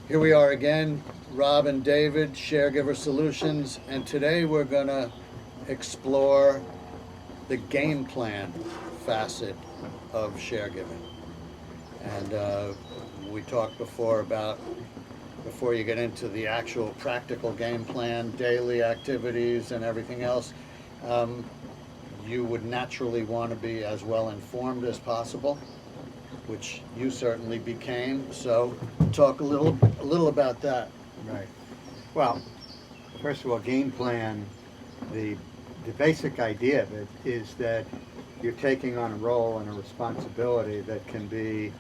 Here we are again, Rob and David, Sharegiver Solutions, and today we're going to explore the game plan facet of Sharegiving. And we talked before about, before you get into the actual practical game plan, daily activities and everything else, um, you would naturally want to be as well informed as possible, which you certainly became. So talk a little about that. Right. Well, first of all, game plan, the the basic idea of it is that you're taking on a role and a responsibility that can be,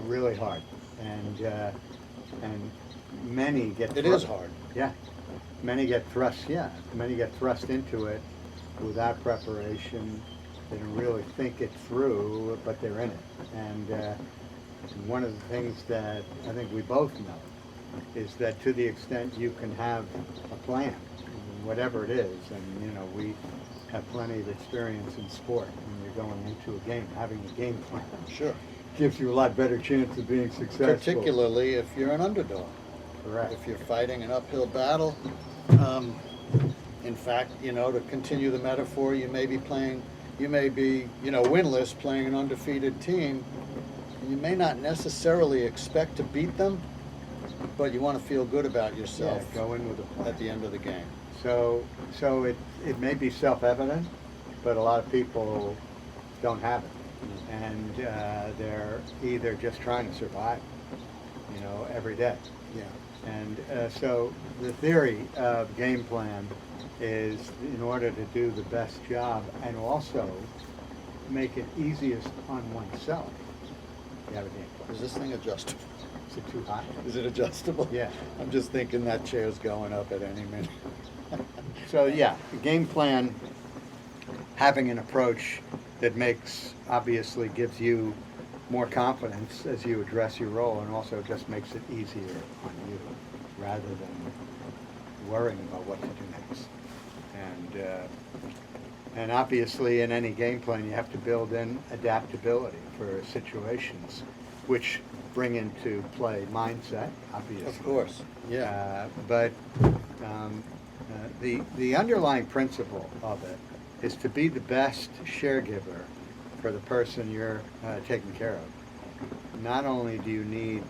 really hard, and many get It is hard. yeah, many get thrust into it without preparation. They don't really think it through, but they're in it. And one of the things that I think we both know is that to the extent you can have a plan, whatever it is, and we have plenty of experience in sport when you're going into a game, having a game plan Sure. gives you a lot better chance of being successful. Particularly if you're an underdog. Correct. If you're fighting an uphill battle, um, in fact, to continue the metaphor, you may be, winless, playing an undefeated team. You may not necessarily expect to beat them, but you want to feel good about yourself Go in with a plan at the end of the game. So it may be self-evident, but a lot of people don't have it, and they're either just trying to survive, every day. Yeah. And so the theory of game plan is in order to do the best job and also make it easiest on oneself, you have a game plan. Is this thing adjustable? Is it too high? Is it adjustable? Yeah. I'm just thinking that chair's going up at any minute. So yeah, the game plan, having an approach that obviously gives you more confidence as you address your role, and also just makes it easier on you rather than worrying about what to do next. And obviously in any game plan you have to build in adaptability for situations, which bring into play mindset, obviously. Of course, yeah. But the underlying principle of it is to be the best caregiver for the person you're taking care of. Not only do you need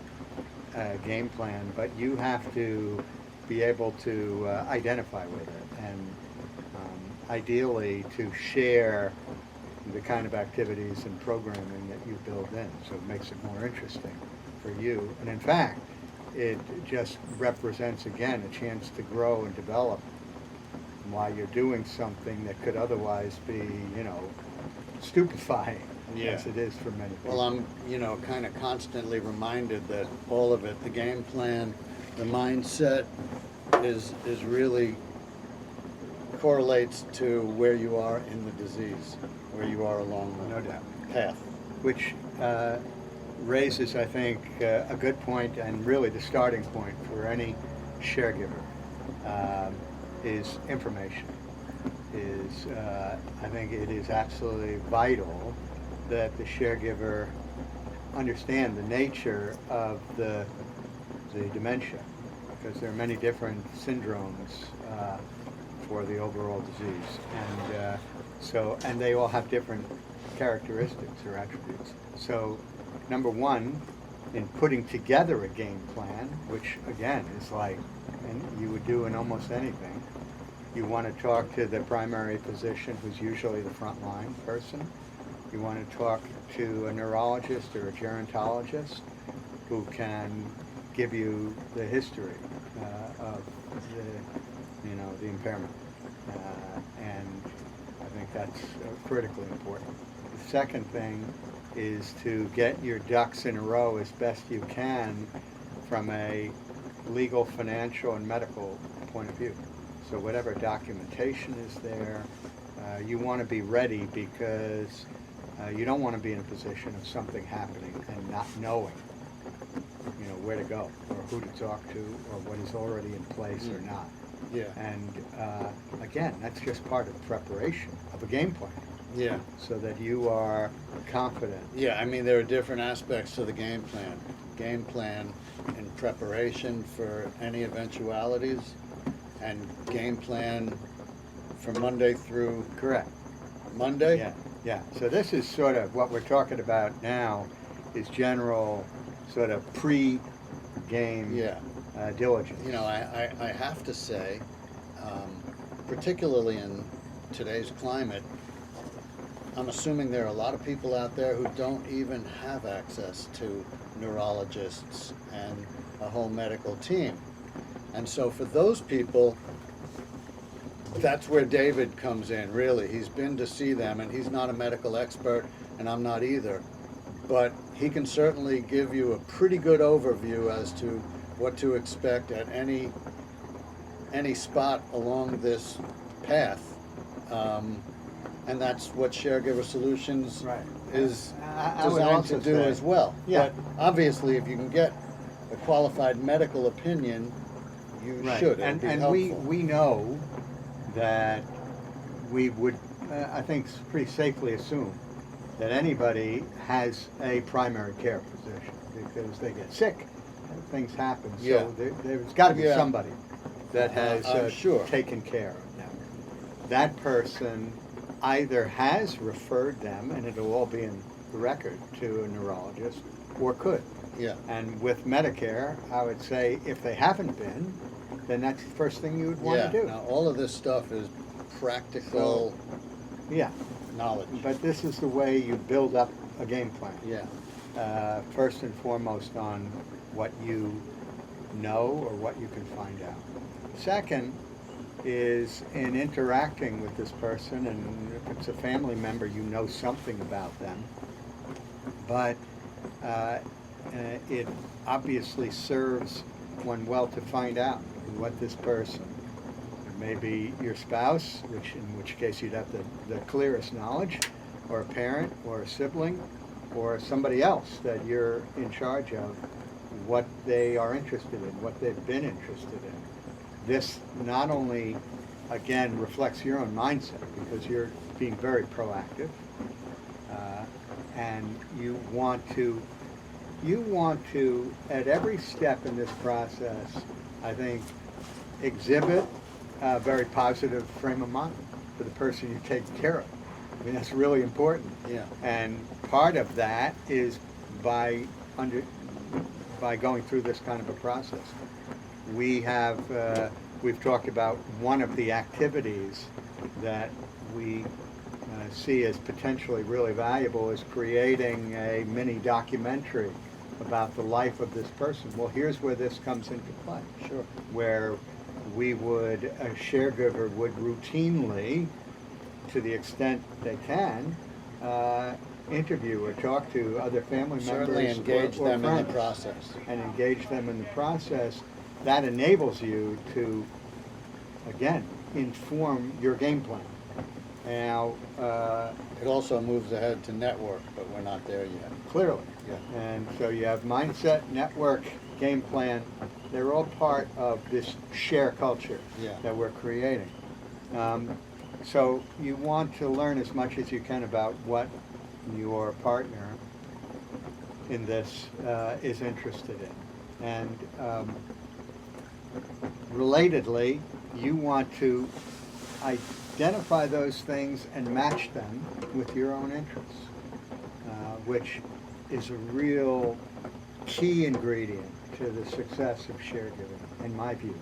a game plan, but you have to be able to identify with it, and ideally to share the kind of activities and programming that you build in, so it makes it more interesting for you. And in fact, it just represents, again, a chance to grow and develop while you're doing something that could otherwise be, stupefying, Yeah. as it is for many people. Well, I'm, kind of constantly reminded that all of it, the game plan, the mindset, is really correlates to where you are in the disease, where you are along the No doubt. path. Which raises, I think, a good point, and really the starting point for any caregiver, is information. I think it is absolutely vital that the caregiver understand the nature of the dementia, because there are many different syndromes for the overall disease, and they all have different characteristics or attributes. So, number one, in putting together a game plan, which again is like, and you would do in almost anything, you want to talk to the primary physician, who's usually the frontline person. You want to talk to a neurologist or a gerontologist who can give you the history of the impairment, and I think that's critically important. The second thing is to get your ducks in a row as best you can from a legal, financial, and medical point of view. So whatever documentation is there, you want to be ready, because you don't want to be in a position of something happening and not knowing, where to go or who to talk to or what is already in place or not. Yeah. And again, that's just part of the preparation of a game plan, Yeah. so that you are confident. Yeah, I mean, there are different aspects to the game plan. Game plan in preparation for any eventualities, and game plan from Monday through Correct. Monday? Yeah, yeah. So this is sort of what we're talking about now is general sort of pre-game Yeah. diligence. You know, I have to say, particularly in today's climate, I'm assuming there are a lot of people out there who don't even have access to neurologists and a whole medical team. And so for those people, that's where David comes in, really. He's been to see them, and he's not a medical expert, and I'm not either. But he can certainly give you a pretty good overview as to what to expect at any spot along this path. And that's what Sharegiver Solutions Right. is I would designed also to do say- as well. Yeah. But obviously, if you can get a qualified medical opinion, you Right. should. It'll And, be and helpful. we know that we would, I think, pretty safely assume that anybody has a primary care physician because they get sick, things happen. Yeah. So there's got to be Yeah. somebody that has I'm sure. taken care of them. That person either has referred them, and it'll all be in the record, to a neurologist, or could. Yeah. And with Medicare, I would say if they haven't been, then that's the first thing you would want Yeah. to do. Now, all of this stuff is practical Yeah, knowledge. but this is the way you build up a game plan. Yeah. First and foremost on what you know or what you can find out. Second is in interacting with this person, and if it's a family member, you know something about them. But it obviously serves one well to find out what this person, maybe your spouse, in which case you'd have the clearest knowledge, or a parent, or a sibling, or somebody else that you're in charge of, what they are interested in, what they've been interested in. This not only, again, reflects your own mindset, because you're being very proactive, and you want to, at every step in this process, I think, exhibit a very positive frame of mind for the person you're taking care of. I mean, that's really important. Yeah. And part of that is by going through this kind of a process. We've talked about one of the activities that we see as potentially really valuable is creating a mini documentary about the life of this person. Well, here's where this comes into play. Sure. Where a caregiver would routinely, to the extent they can, interview or talk to other family Certainly members engage or them in the friends, process. and engage them in the process. That enables you to, again, inform your game plan. Now, It also moves ahead to network, but we're not there yet. clearly. Yeah. And so you have mindset, network, game plan. They're all part of this share culture Yeah. that we're creating. So you want to learn as much as you can about what your partner in this is interested in. And relatedly, you want to identify those things and match them with your own interests, which is a real key ingredient to the success of caregiving, in my view,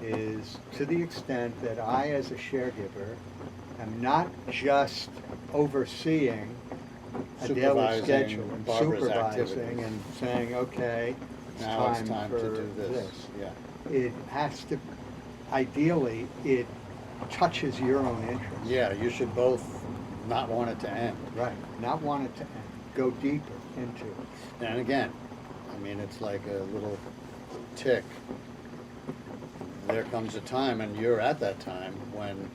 is to the extent that I, as a caregiver, am not just overseeing a daily Supervising schedule and Barbara's supervising activities. and saying, okay, Now it's time time for to do this. Yeah. It has to, ideally, it touches your own interests. Yeah, you should both not want it to end. Right, not want it to end, go deeper into it. And again, I mean, it's like a little tick. There comes a time, and you're at that time, when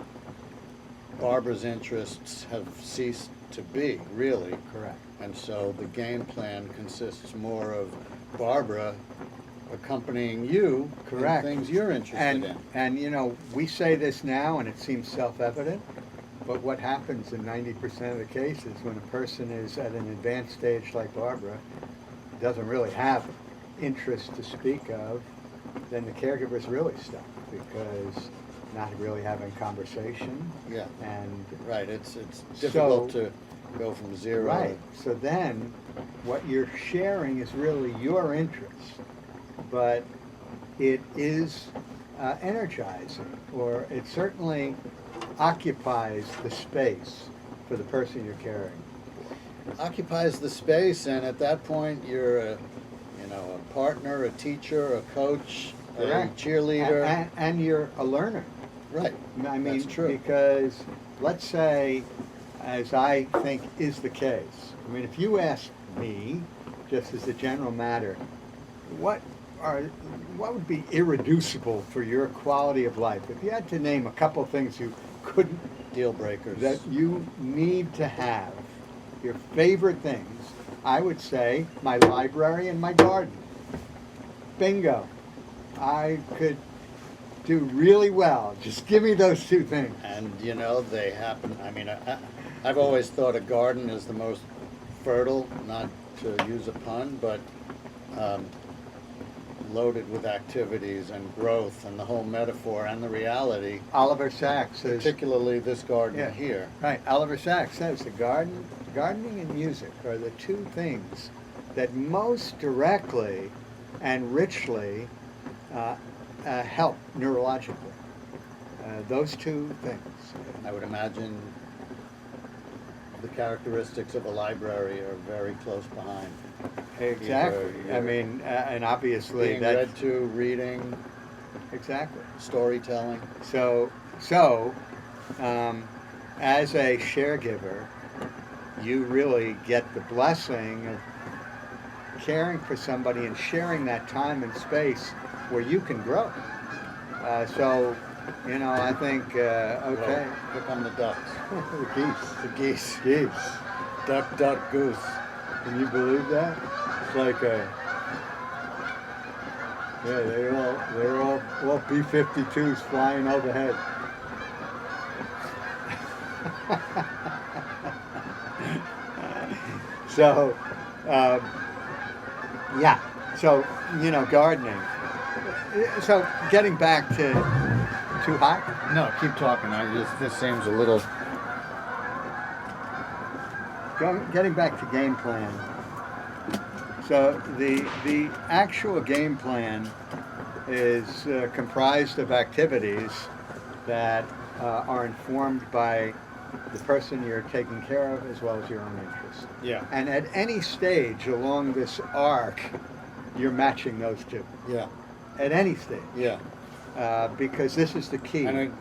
Barbara's interests have ceased to be, really. Correct. And so the game plan consists more of Barbara accompanying you Correct. in things you're interested in. And you know, we say this now and it seems self-evident, but what happens in 90% of the cases when a person is at an advanced stage like Barbara, doesn't really have interest to speak of, then the caregiver's really stuck because not really having conversation. Yeah. And Right, it's difficult So- to go from zero. right. So then, what you're sharing is really your interest, but it is energizing, or it certainly occupies the space for the person you're caring. Occupies the space, and at that point, you're a, you know, a partner, a teacher, a coach, a Correct. cheerleader. And you're a learner. Right. I mean, That's true. because let's say, as I think is the case, I mean, if you ask me, just as a general matter, what would be irreducible for your quality of life? If you had to name a couple things you couldn't, Deal breakers. that you need to have, your favorite things, I would say my library and my garden. Bingo. I could do really well. Just give me those two things. And, you know, they happen, I mean, I've always thought a garden is the most fertile, not to use a pun, but loaded with activities and growth and the whole metaphor and the reality, Oliver Sacks says, particularly this garden Yeah. here. right, Oliver Sacks says gardening and music are the two things that most directly and richly help neurologically. Those two things. I would imagine the characteristics of a library are very close behind. Exactly. Either I mean, and obviously Being that read to, reading, exactly. storytelling. So, as a caregiver, you really get the blessing of caring for somebody and sharing that time and space where you can grow. So, you know, I think, okay, Well, here come the ducks. the geese. The geese. Geese. Duck, duck, goose. Can you believe that? It's like a, yeah, they're all B-52s flying overhead. So, yeah. So, you know, gardening. So, getting back to too hot. No, keep talking. This seems a little. Getting back to game plan. So the actual game plan is comprised of activities that are informed by the person you're taking care of as well as your own interests. Yeah. And at any stage along this arc, you're matching those two. Yeah. At any stage. Yeah. Because this is the key. And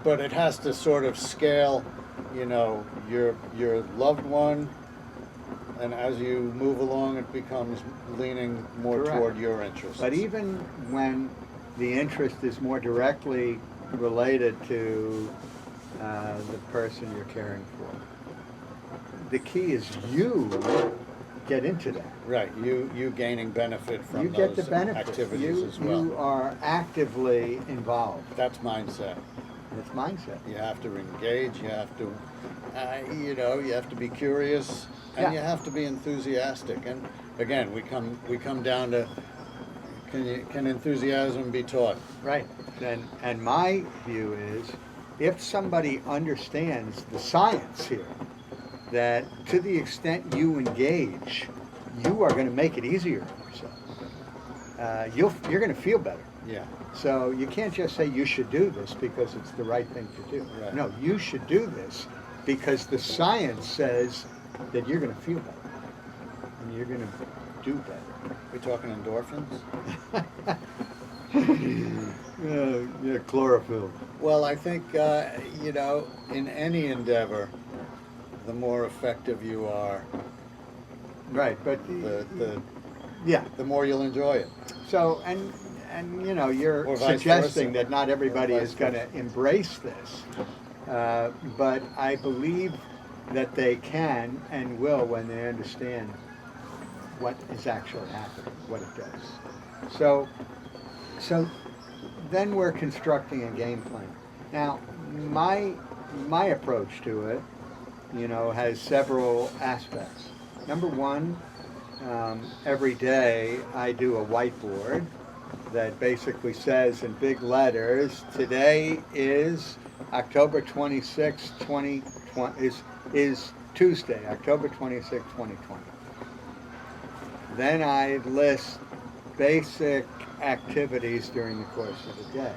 but it has to sort of scale, you know, your loved one, and as you move along, it becomes leaning more Correct. toward your interests. But even when the interest is more directly related to the person you're caring for, the key is you get into that. Right, you gaining benefit from You those get the benefit. activities as well. You are actively involved. That's mindset. It's mindset. You have to engage. You have to, you know, you have to be curious, and Yeah. you have to be enthusiastic. And again, we come down to can enthusiasm be taught? Right. And my view is, if somebody understands the science here, that to the extent you engage, you are going to make it easier on yourself. You're going to feel better. Yeah. So you can't just say you should do this because it's the right thing to do. Right. No, you should do this because the science says that you're going to feel better and you're going to do better. We're talking endorphins. Yeah, chlorophyll. Well, I think you know, in any endeavor, the more effective you are, Right, but yeah. the more you'll enjoy it. So and you know, you're Or vice suggesting versa. that not everybody Or vice is going to versa. embrace this, but I believe that they can and will when they understand what is actually happening, what it does. So then we're constructing a game plan. Now, my approach to it, you know, has several aspects. Number one, every day I do a whiteboard that basically says in big letters, today is October 26, 2020, is Tuesday, October 26, 2020. Then I list basic activities during the course of the day.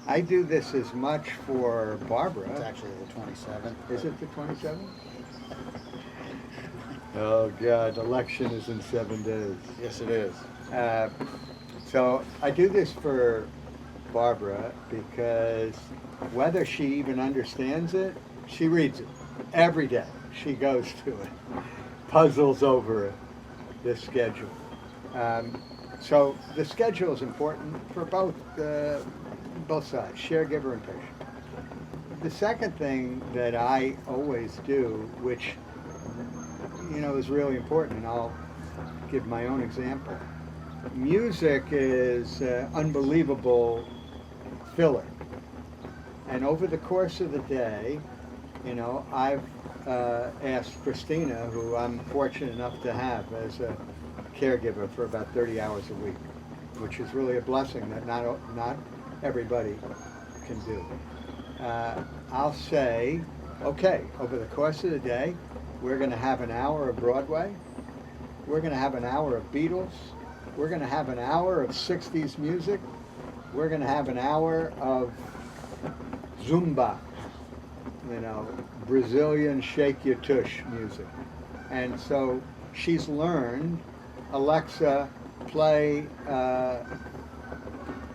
I do this as much for Barbara. It's actually the 27th. Is it the 27th? Oh God, election is in 7 days. Yes, it is. So I do this for Barbara because whether she even understands it, she reads it every day. She goes to it, puzzles over it, this schedule. So the schedule is important for both sides, caregiver and patient. The second thing that I always do, which is really important, and I'll give my own example. Music is unbelievable filler. And over the course of the day, I've asked Christina, who I'm fortunate enough to have as a caregiver for about 30 hours a week, which is really a blessing that not everybody can do. I'll say, okay, over the course of the day, we're going to have an hour of Broadway. We're going to have an hour of Beatles. We're going to have an hour of 60s music. We're going to have an hour of Zumba, Brazilian shake your tush music. And so she's learned, Alexa, play,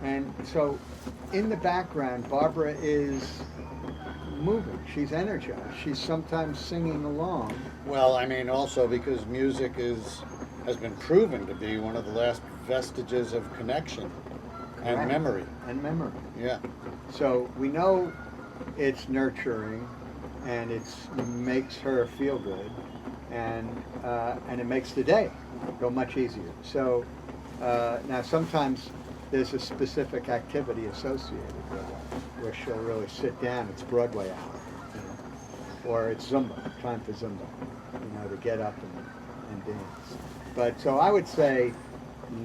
and so in the background, Barbara is moving. She's energized. She's sometimes singing along. Well, I mean, also because music has been proven to be one of the last vestiges of connection and Correct. memory. And memory. Yeah. So we know it's nurturing, and it makes her feel good, and it makes the day go much easier. So now sometimes there's a specific activity associated with it, where she'll really sit down. It's Broadway hour, or it's Zumba, time for Zumba, to get up and dance. But so I would say,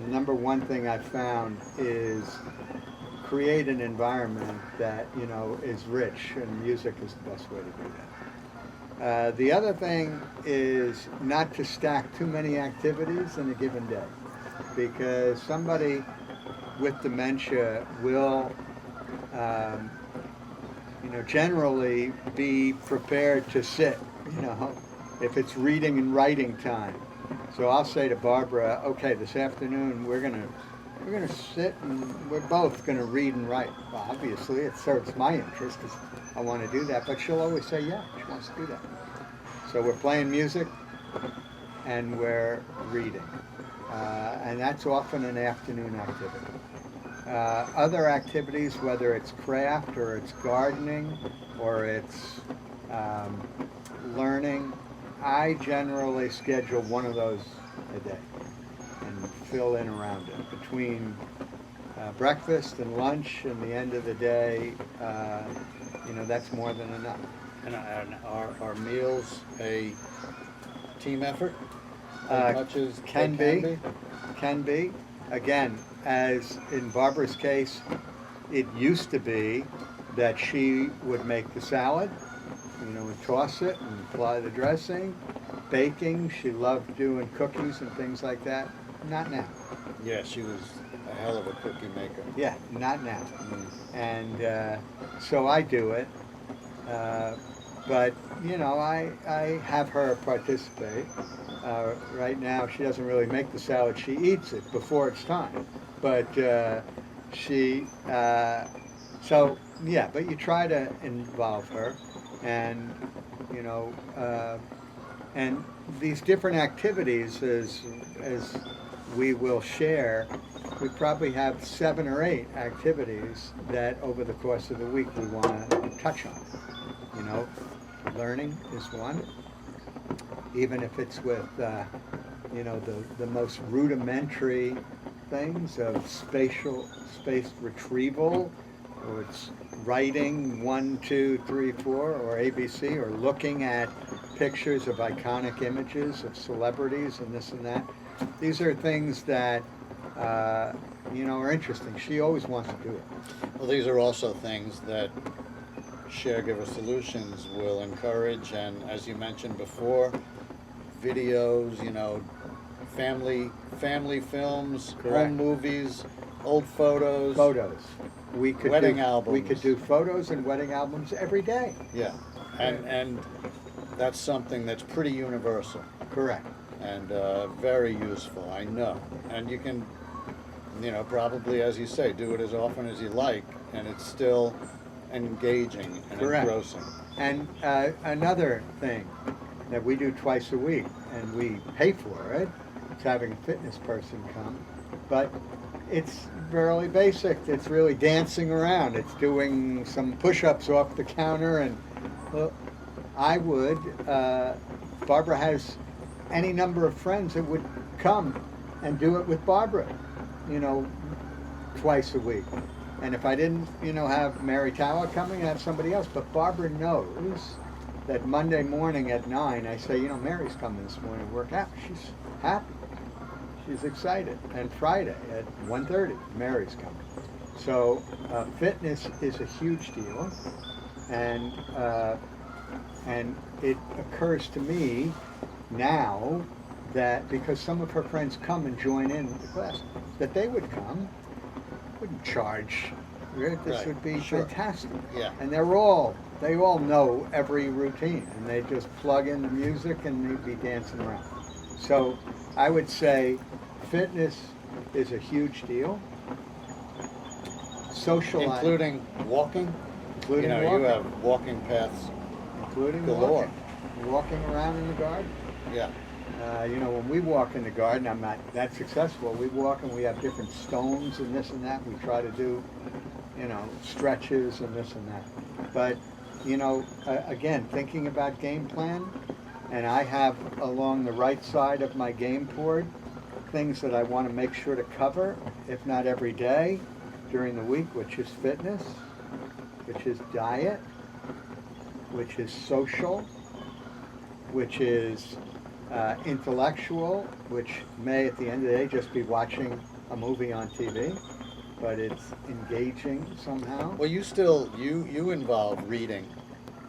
number one thing I've found is create an environment that is rich, and music is the best way to do that. The other thing is not to stack too many activities in a given day, because somebody with dementia will generally be prepared to sit, if it's reading and writing time. So I'll say to Barbara, okay, this afternoon we're gonna sit and we're both gonna read and write. Well, obviously it serves my interest because I want to do that, but she'll always say, yeah, she wants to do that. So we're playing music and we're reading. And that's often an afternoon activity. Other activities, whether it's craft or it's gardening or it's learning, I generally schedule one of those a day and fill in around it. Between breakfast and lunch and the end of the day, that's more than enough. And are meals a team effort? As much as Can they be. Again, as in Barbara's case, it used to be that she would make the salad, and toss it and apply the dressing. Baking, she loved doing cookies and things like that. Not now. Yeah, she was a hell of a cookie maker. Yeah, not now. And so I do it. But, I have her participate. Right now, she doesn't really make the salad. She eats it before it's time. But but you try to involve her. And, and these different activities, as we will share, we probably have 7 or 8 activities that over the course of the week we want to touch on. Learning is one, even if it's with, the most rudimentary things of spaced retrieval, or it's writing 1, 2, 3, 4, or ABC, or looking at pictures of iconic images of celebrities and this and that. these are things that, are interesting. She always wants to do it. Well, these are also things that Sharegiver Solutions will encourage, and as you mentioned before, videos, family films, Correct. home movies, old photos. Photos. Wedding We albums. could do photos and wedding albums every day. Yeah, and that's something that's pretty universal Correct. and very useful, I know. And you can, probably, as you say, do it as often as you like, and it's still engaging and Correct. engrossing. And another thing that we do twice a week, and we pay for it, it's having a fitness person come, but it's really basic. It's really dancing around. It's doing some push-ups off the counter, and well, Barbara has any number of friends that would come and do it with Barbara, twice a week. And if I didn't, have Mary Tower coming, I have somebody else. But Barbara knows that Monday morning at 9, I say, Mary's coming this morning to work out. She's happy. She's excited. And Friday at 1:30, Mary's coming. So fitness is a huge deal. And it occurs to me now that because some of her friends come and join in the class, that they would come, wouldn't charge. Right? This Right. would be Sure. fantastic. Yeah. And they all know every routine, and they just plug in the music and they'd be dancing around. So I would say fitness is a huge deal. Socialize, Including walking. including You walking, have walking paths. including galore. walking around in the garden. Yeah. When we walk in the garden, I'm not that successful. We walk and we have different stones and this and that. We try to do, stretches and this and that. But, again, thinking about game plan, and I have along the right side of my game board things that I want to make sure to cover, if not every day, during the week, which is fitness, which is diet, which is social, which is intellectual, which may at the end of the day just be watching a movie on TV, but it's engaging somehow. Well, you involve reading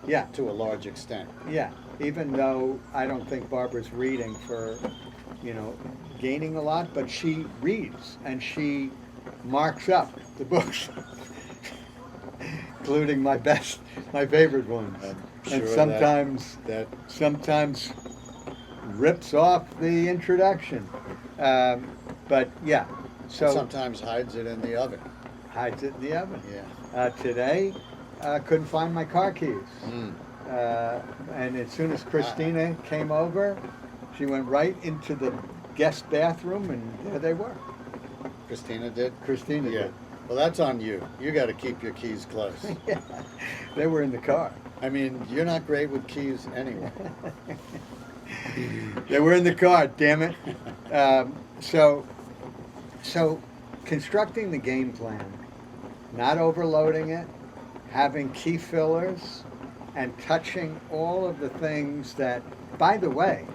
Yeah, to a large extent. yeah. Even though I don't think Barbara's reading for, gaining a lot, but she reads and she marks up the books, including my favorite ones, I'm and sure that sometimes rips off the introduction. But yeah, so sometimes hides it in the oven. hides it in the oven. Yeah. Today, couldn't find my car keys. Mm. And as soon as Christina came over, she went right into the guest bathroom, and there they were. Christina did? Christina Yeah. did. Well, that's on you. You got to keep your keys close. Yeah, they were in the car. I mean, you're not great with keys anyway. They were in the car, damn it. So constructing the game plan, not overloading it, having key fillers, and touching all of the things that, by the way,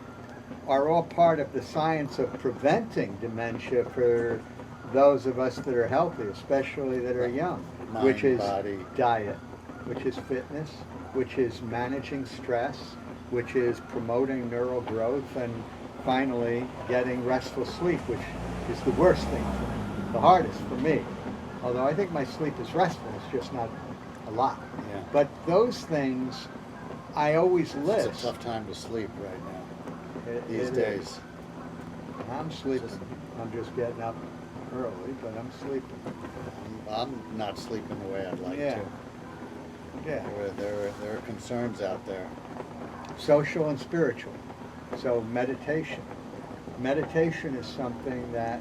are all part of the science of preventing dementia for those of us that are healthy, especially that are young, Mind, which is body. diet, which is fitness, which is managing stress, which is promoting neural growth, and finally getting restful sleep, which is the worst thing for me, the hardest for me. Although I think my sleep is restful, it's just not a lot. Yeah. But those things I always list. It's a tough time to sleep right now, these It days. is. I'm sleeping. I'm just getting up early, but I'm sleeping. I'm not sleeping the way I'd like Yeah. to. Yeah. There are concerns out there. Social and spiritual. So meditation. Meditation is something that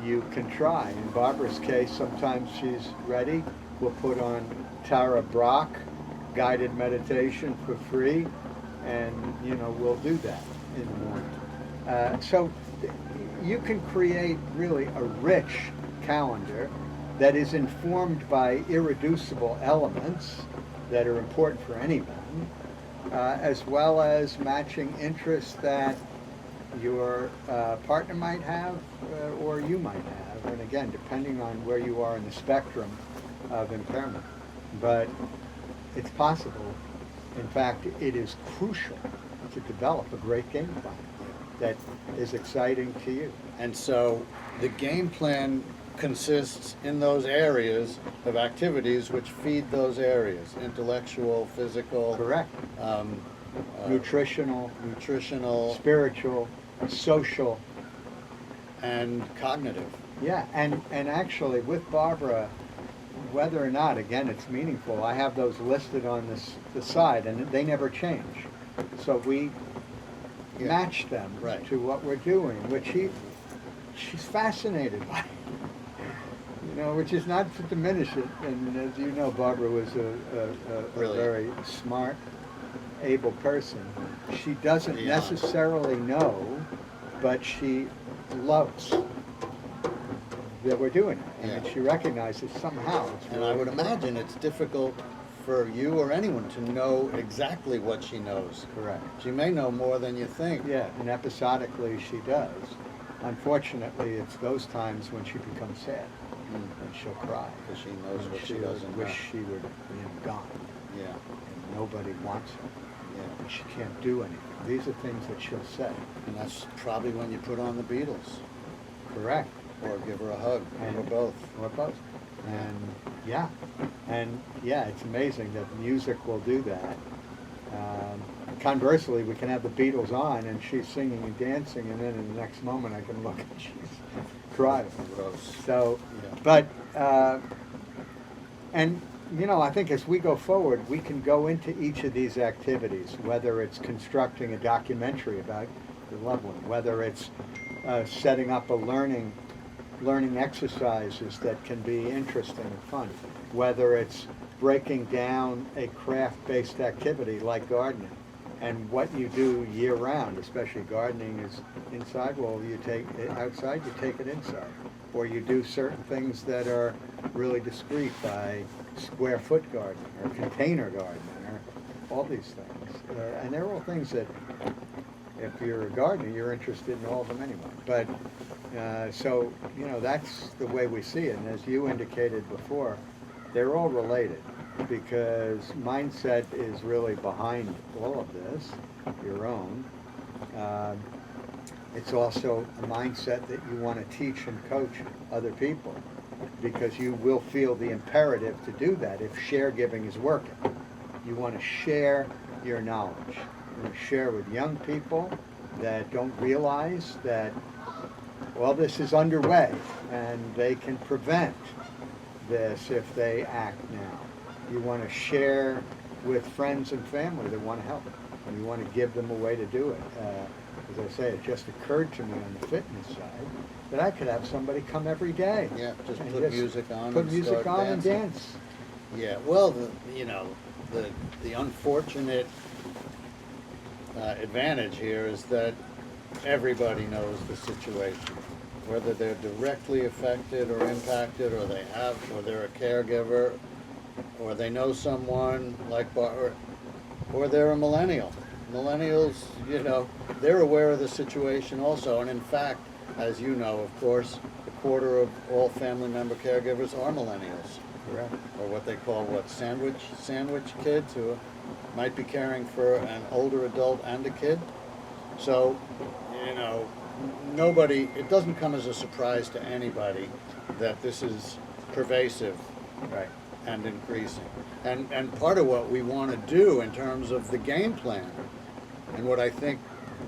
you can try. In Barbara's case, sometimes she's ready. We'll put on Tara Brach guided meditation for free, and we'll do that in the morning. So you can create really a rich calendar that is informed by irreducible elements that are important for anyone, as well as matching interests that your partner might have, or you might have, and again, depending on where you are in the spectrum of impairment. But it's possible. In fact, it is crucial to develop a great game plan that is exciting to you. And so the game plan consists in those areas of activities which feed those areas: intellectual, physical, Correct. Nutritional, nutritional, spiritual, social. and cognitive. Yeah, and actually with Barbara, whether or not, again, it's meaningful, I have those listed on the side, and they never change. So we Yeah. match them Right. to what we're doing, which she's fascinated by. You know, which is not to diminish it. And as you know, Barbara was a Really. very smart, able person. She doesn't Beyond. necessarily know, but she loves that we're doing it. And Yeah. she recognizes somehow. It's And really I would important. imagine it's difficult for you or anyone to know exactly what she knows. Correct. She may know more than you think. Yeah, and episodically she does. Unfortunately, it's those times when she becomes sad and she'll cry. Because she knows And what she she'll doesn't know. wish she would gone. Yeah, And nobody wants her. yeah. And she can't do anything. These are things that she'll say. And that's probably when you put on the Beatles, Correct. or give her a hug, or And- both. Or both. And yeah, it's amazing that music will do that. Conversely, we can have the Beatles on and she's singing and dancing, and then in the next moment I can look and she's crying. Gross. So, Yeah. but, and you know, I think as we go forward, we can go into each of these activities, whether it's constructing a documentary about your loved one, whether it's setting up a learning exercises that can be interesting and fun, whether it's breaking down a craft-based activity like gardening and what you do year-round, especially gardening is inside, well, you take it outside, you take it inside. Or you do certain things that are really discreet by square foot gardening or container gardening or all these things. And they're all things that if you're a gardener, you're interested in all of them anyway. But so, you know, that's the way we see it. And as you indicated before, they're all related because mindset is really behind all of this, your own. It's also a mindset that you want to teach and coach other people because you will feel the imperative to do that if share giving is working. You want to share your knowledge. You want to share with young people that don't realize that, well, this is underway and they can prevent this if they act now. You want to share with friends and family that want to help. And you want to give them a way to do it. As I say, it just occurred to me on the fitness side that I could have somebody come every day. Yeah, just and put music on Put and music start on dancing. and dance. Yeah, well, the unfortunate advantage here is that everybody knows the situation, whether they're directly affected or impacted, or they're a caregiver, or they know someone like or they're a millennial. Millennials, you know, they're aware of the situation also, and in fact, as you know, of course, a quarter of all family member caregivers are millennials. Correct. Or what they call sandwich kids who might be caring for an older adult and a kid. So, you know, it doesn't come as a surprise to anybody that this is pervasive Right. and increasing. And part of what we want to do in terms of the game plan, and what I think,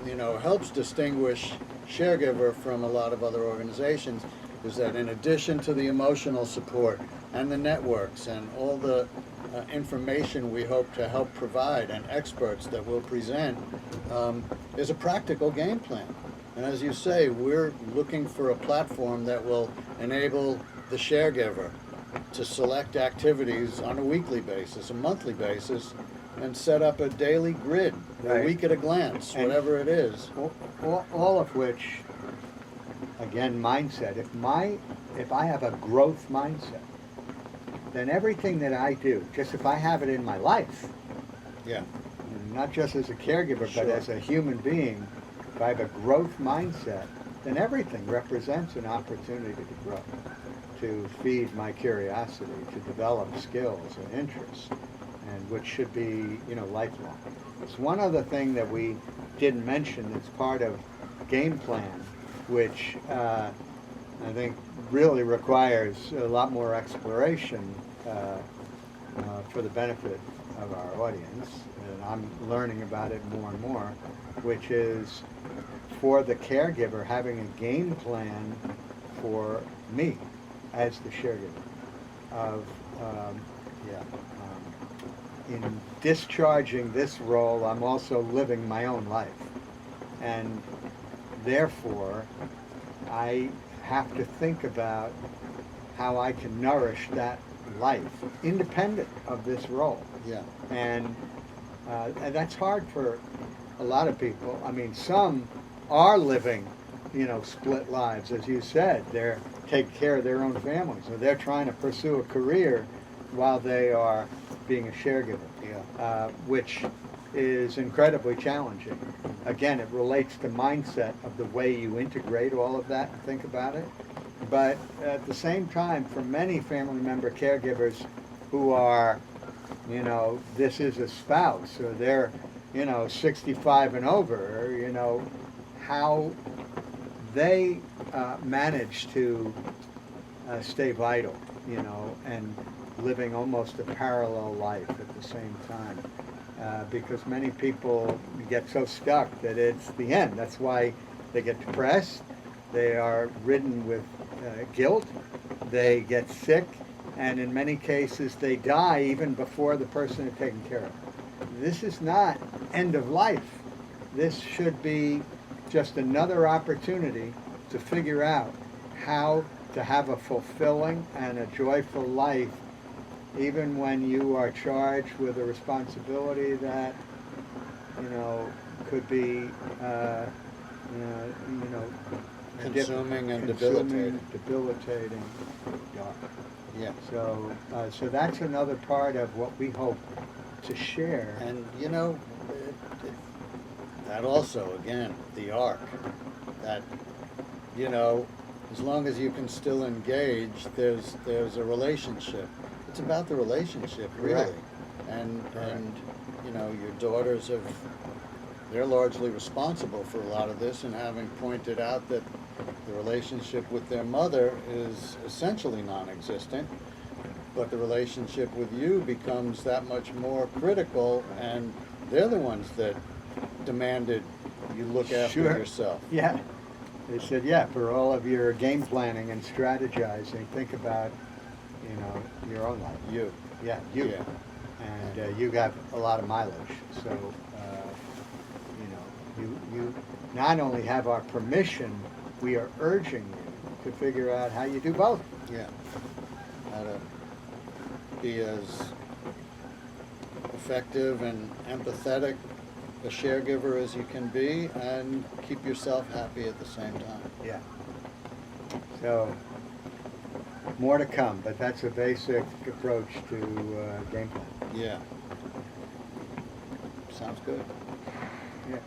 you know, helps distinguish Sharegiver from a lot of other organizations, is that in addition to the emotional support and the networks and all the information we hope to help provide and experts that we'll present, is a practical game plan. And as you say, we're looking for a platform that will enable the Sharegiver to select activities on a weekly basis, a monthly basis, and set up a daily grid, a Right. week at a glance, And- whatever it is. All of which, again, mindset. If I have a growth mindset, then everything that I do, just if I have it in my life, Yeah, not just as a caregiver, Sure. but as a human being, if I have a growth mindset, then everything represents an opportunity to grow, to feed my curiosity, to develop skills and interests, and which should be, lifelong. It's one other thing that we didn't mention that's part of game plan, which I think really requires a lot more exploration for the benefit of our audience, and I'm learning about it more and more, which is for the caregiver having a game plan for me as the caregiver of in discharging this role, I'm also living my own life, and therefore I have to think about how I can nourish that life independent of this role. Yeah. And that's hard for a lot of people. I mean, some are living, split lives, as you said. They're taking care of their own families, or they're trying to pursue a career while they are being a caregiver, which is incredibly challenging. Again, it relates to mindset of the way you integrate all of that and think about it. But at the same time, for many family member caregivers who are, this is a spouse, or they're, 65 and over, how they manage to stay vital, and living almost a parallel life at the same time. Because many people get so stuck that it's the end. That's why they get depressed, they are ridden with guilt, they get sick, and in many cases they die even before the person is taken care of. This is not end of life. This should be just another opportunity to figure out how to have a fulfilling and a joyful life, even when you are charged with a responsibility that, could be, Consuming and debilitating. Yeah. So that's another part of what we hope to share. And that also, again, the arc, that, as long as you can still engage, there's a relationship. It's about the relationship, really. Correct. And Correct. your daughters they're largely responsible for a lot of this, and having pointed out that the relationship with their mother is essentially non-existent, but the relationship with you becomes that much more critical, and they're the ones that demanded you look after Sure. yourself. Yeah. They said, for all of your game planning and strategizing, think about, your own life. You. Yeah, you. Yeah. And you got a lot of mileage. So, you not only have our permission, we are urging you to figure out how you do both. Yeah. How to be as effective and empathetic a caregiver as you can be, and keep yourself happy at the same time. Yeah. So, more to come, but that's a basic approach to game plan. Yeah. Sounds good. Yeah.